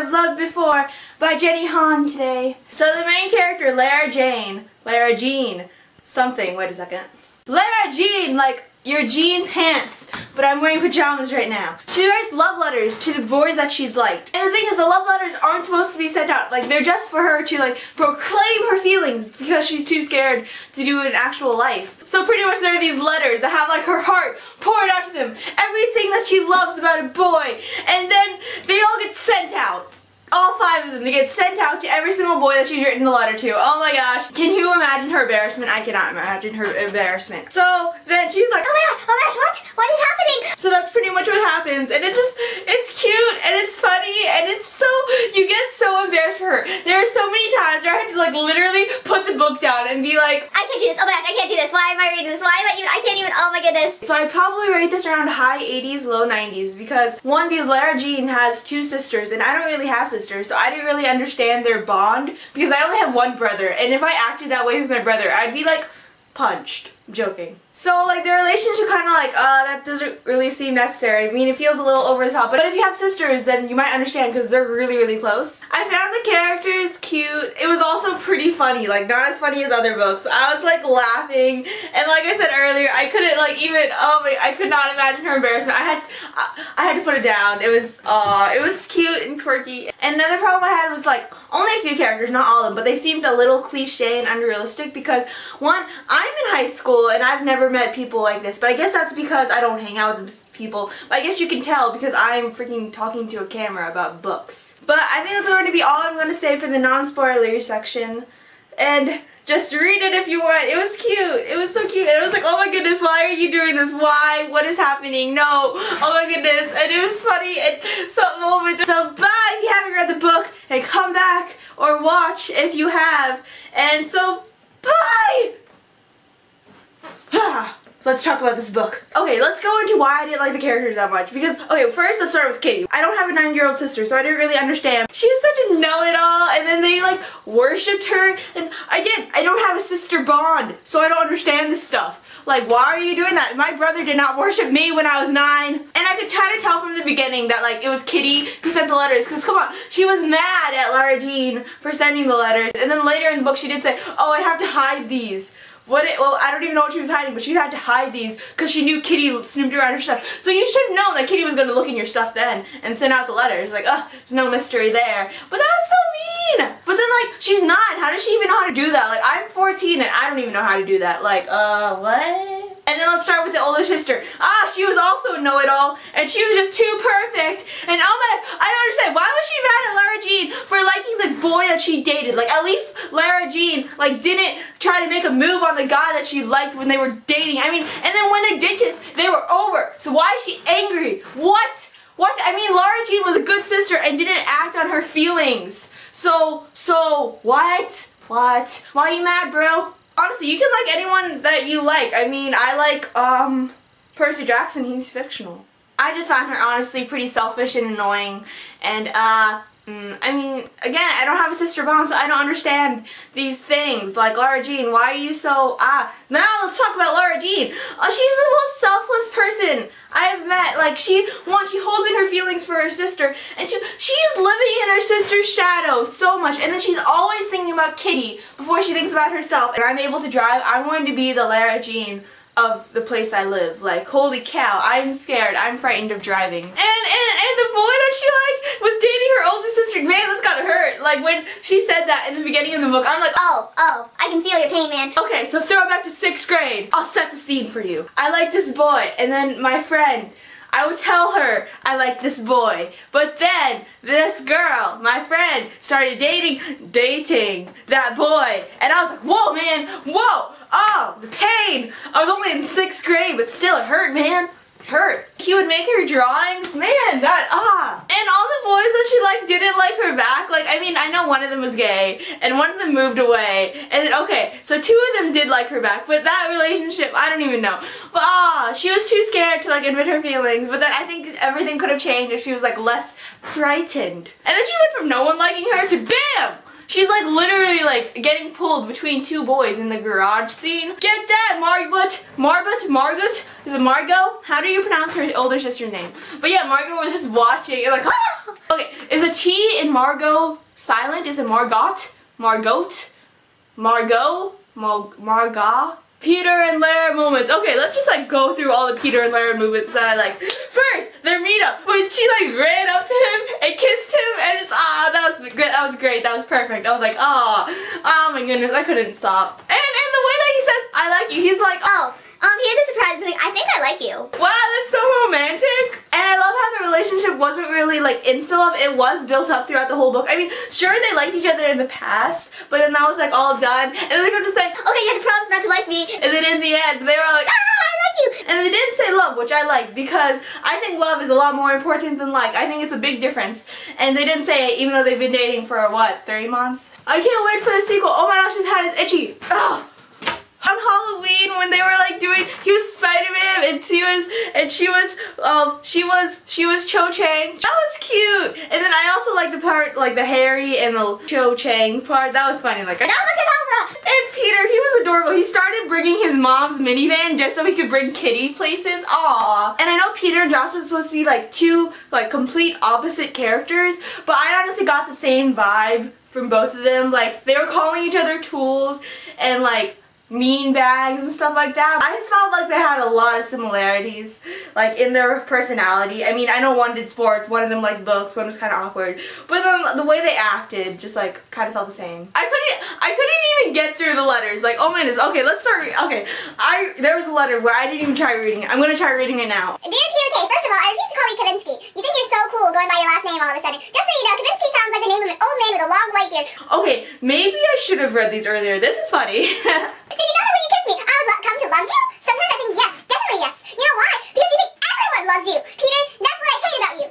I've Loved Before by Jenny Han today. So the main character, Lara Jean, something, wait a second. Lara Jean, like your jean pants, but I'm wearing pajamas right now. She writes love letters to the boys that she's liked. And the thing is, the love letters aren't supposed to be sent out. Like, they're just for her to, like, proclaim her feelings because she's too scared to do it in actual life. So pretty much there are these letters that have, like, her heart poured out to them. Everything that she loves about a boy. And then they all get sent out. All 5 of them. They get sent out to every single boy that she's written a letter to. Oh my gosh. Can you imagine her embarrassment? I cannot imagine her embarrassment. So then she's like, oh my gosh, what? What is happening? So that's pretty much what happens. And it's cute and it's funny and it's so, you get so embarrassed for her. There are so many times where I had to like literally put the book down and be like, I can't do this. Oh my gosh, I can't do this. Why am I reading this? Why am I even, I can't even, oh my goodness. So I'd probably rate this around high 80s, low 90s because because Lara Jean has 2 sisters and I don't really have sisters, so I didn't really understand their bond because I only have 1 brother, and if I acted that way with my brother, I'd be like punched. I'm joking. So like their relationship kind of like, that doesn't really seem necessary. I mean, it feels a little over the top, but if you have sisters, then you might understand because they're really, really close. I found the characters cute. It was also pretty funny, like not as funny as other books, but I was like laughing, and like I said earlier, I couldn't like even, I could not imagine her embarrassment. I had to put it down. It was cute and quirky. And another problem I had was like, only a few characters, not all of them, but they seemed a little cliche and unrealistic because, one, I'm in high school and I've never met people like this, but I guess that's because I don't hang out with people. But I guess you can tell because I'm freaking talking to a camera about books. But I think that's going to be all I'm going to say for the non-spoiler section. And just read it if you want. It was cute. It was so cute. And it was like, oh my goodness, why are you doing this? Why? What is happening? No. Oh my goodness. And it was funny and some moments. So bye if you haven't read the book. And come back or watch if you have. And so bye! Let's talk about this book. Okay, let's go into why I didn't like the characters that much. Because, okay, first let's start with Kitty. I don't have a 9-year-old sister, so I didn't really understand. She was such a know-it-all, and then they, like, worshipped her. And again, I don't have a sister bond, so I don't understand this stuff. Like, why are you doing that? My brother did not worship me when I was 9. And I could kind of tell from the beginning that, like, it was Kitty who sent the letters. Because, come on, she was mad at Lara Jean for sending the letters. And then later in the book, she did say, oh, I have to hide these. Well, I don't even know what she was hiding, but she had to hide these because she knew Kitty snooped around her stuff. So you should have known that Kitty was going to look in your stuff then and send out the letters. Like, there's no mystery there. But that was so mean! But then, like, she's 9. How does she even know how to do that? Like, I'm 14 and I don't even know how to do that. Like, what? And then let's start with the older sister. She was also a know-it-all, and she was just too perfect. And oh my, I don't understand. Why was she mad at Lara Jean for liking the boy that she dated? Like, at least Lara Jean, like, didn't try to make a move on the guy that she liked when they were dating. I mean, and then when they did kiss, they were over. So why is she angry? What? I mean, Lara Jean was a good sister and didn't act on her feelings. So, what? Why are you mad, bro? Honestly, you can like anyone that you like. I mean, I like, Percy Jackson. He's fictional. I just found her honestly pretty selfish and annoying. And, I mean, again, I don't have a sister bond, so I don't understand these things. Like, Lara Jean, why are you so, Now let's talk about Lara Jean. She's the most selfless person I've met. Like, she holds in her feelings for her sister, and she is living in her sister's shadow so much, and then she's always thinking about Kitty before she thinks about herself. And I'm able to drive. I'm going to be the Lara Jean of the place I live. Like, holy cow, I'm scared. I'm frightened of driving. And the boy that she liked was dating her older sister. Man, that's gotta hurt. Like, when she said that in the beginning of the book, I'm like, oh, I can feel your pain, man. Okay, so throw it back to 6th grade. I'll set the scene for you. I like this boy, and then my friend, I would tell her I like this boy. But then this girl, my friend, started dating that boy. And I was like, whoa, man, whoa. Oh, the pain. I was only in 6th grade, but still it hurt, man. It hurt. He would make her drawings. Man, And all the boys that she liked didn't like her back. Like, I mean, I know one of them was gay, and one of them moved away. And then, okay, so 2 of them did like her back, but that relationship, I don't even know. But, she was too scared to, like, admit her feelings. But then I think everything could have changed if she was, like, less frightened. And then she went from no one liking her to BAM! She's like literally like getting pulled between 2 boys in the garage scene. Get that, Margot? Is it Margot? How do you pronounce her older sister's name? But yeah, Margot was just watching and like, ah! Okay, Okay, is a T in Margot silent? Is it Margot? Margot? Margot? Margot? Peter and Lara moments. Okay, let's just like go through all the Peter and Lara moments that I like. First, their meetup when she like ran up to him and kissed him and just that was great. That was great. That was perfect. I was like, oh my goodness, I couldn't stop. And the way that he says, "I like you," he's like, here's a surprise thing. I think I like you. Wow, that's so romantic. And I love how the relationship wasn't really like insta love. It was built up throughout the whole book. I mean, sure they liked each other in the past, but then that was like all done. And then they go to say, okay, you have to promise not to like me. And then in the end, they were like, I like you. And they didn't say love, which I like because I think love is a lot more important than like. I think it's a big difference. And they didn't say it, even though they've been dating for what, 30 months? I can't wait for the sequel. Oh my gosh, his hat is itchy. Ugh. On Halloween when they were like he was Spider-Man and she was Cho Chang. That was cute. And then I also like the part like the Harry and the Cho Chang part. That was funny. Like now look at Alva. And Peter, he was adorable. He started bringing his mom's minivan just so he could bring Kitty places. Aww. And I know Peter and Josh were supposed to be like two like complete opposite characters, but I honestly got the same vibe from both of them. Like they were calling each other tools and like mean bags and stuff like that. I felt like they had a lot of similarities like in their personality. I mean, I know one did sports, one of them liked books, one was kind of awkward, but then the way they acted just like kind of felt the same. I couldn't even get through the letters. Like, oh my goodness. Okay, let's start. Okay, there was a letter where I didn't even try reading it. I'm gonna try reading it now. Dear Peter K, first of all, I refuse to call you Kavinsky. You think you're so cool going by your last name all of a sudden. Just so you know, Kavinsky sounds like the name of an old man with a long white beard. Okay, maybe I should have read these earlier. This is funny. Did you know that when you kiss me, I would come to love you? Sometimes I think yes, definitely yes. You know why? Because you think everyone loves you. Peter, that's what I hate about you.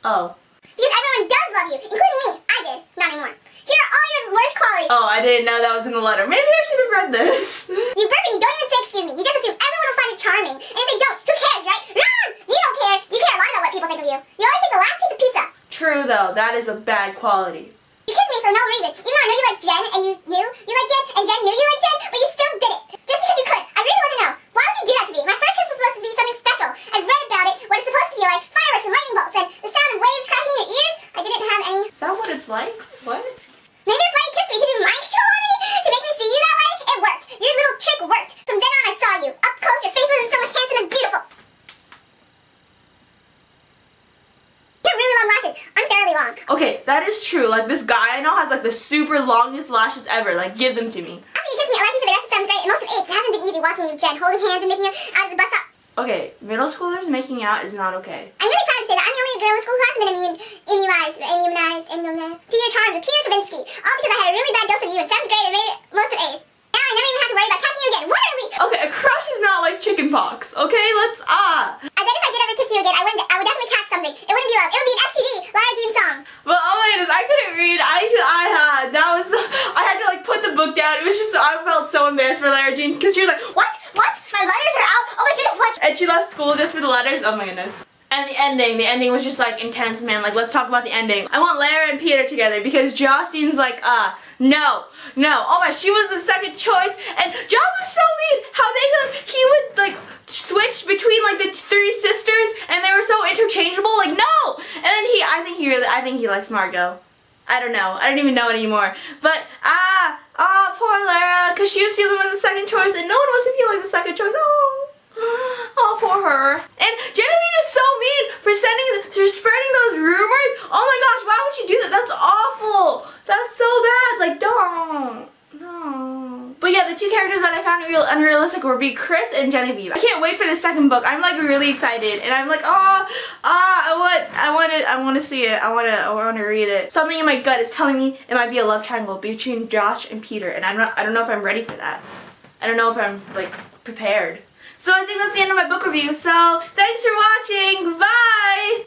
Oh. Because everyone does love you, including me. I did. Not anymore. Here are all your worst qualities. Oh, I didn't know that was in the letter. Maybe I should have read this. You burp and you don't even say excuse me. You just assume everyone will find it charming. And if they don't, who cares, right? Run! You don't care. You care a lot about what people think of you. You always take the last piece of pizza. True, though. That is a bad quality. You kissed me for no reason. Even though I know you like Jen and you knew you liked Jen and Jen knew you liked Jen, but you still did it. Just because you could. I really want to know. Why would you do that to me? My first kiss was supposed to be something special. I've read about it, what it's supposed to be like, fireworks and lightning bolts and the sound of waves crashing in your ears. I didn't have any. Is that what it's like? What? Maybe that's why you kissed me, to do mind control on me? To make me see you that way? It worked. Your little trick worked. From then on I saw you. Up close, your face wasn't so much handsome as beautiful. You have really long lashes. Unfairly long. Okay, that is true. Like this guy I know has like the super longest lashes ever. Like give them to me. After you kissed me, I liked you for the rest of 7th grade and most of 8th. It hasn't been easy watching you, Jen, holding hands and making you out of the bus stop. Okay, middle schoolers making out is not okay. I'm really proud to say that I'm the only girl in school who hasn't been immunized to your charms with Peter Kavinsky. All because I had a really bad dose of you in 7th grade and made it most of 8th. Now I never even have to worry about catching you again. Literally! Okay, a crush is not like chicken pox, okay? Let's, I bet if I did ever kiss you again, I would definitely catch something. It wouldn't be love. It would be an STD. Lara Jean song. Well, oh my goodness, I couldn't read. I had to like put the book down. It was just, I felt so embarrassed for Lara Jean because she was like, What? What? My letters are out? Oh my goodness, what? And she left school just for the letters. Oh my goodness. And the ending was just like intense, man. Like, let's talk about the ending. I want Lara and Peter together because Joss seems like, no. Oh my, she was the second choice, and Joss was so mean. How he would like switch between like the 3 sisters, and they were so interchangeable. Like, no. And then I think he likes Margot. I don't know. I don't even know anymore. But poor Lara, because she was feeling like the second choice, and no one wants to feel like the second choice. Oh, poor her. And Genevieve is so mean for spreading those rumors. Oh my gosh, why would you do that? That's awful. That's so bad. Like, don't. No. But yeah, the 2 characters that I found unrealistic would be Chris and Genevieve. I can't wait for the second book. I'm like really excited, and I'm like, I want to see it. I want to read it. Something in my gut is telling me it might be a love triangle between Josh and Peter, and I don't know if I'm ready for that. I don't know if I'm like prepared. So I think that's the end of my book review. So thanks for watching. Bye!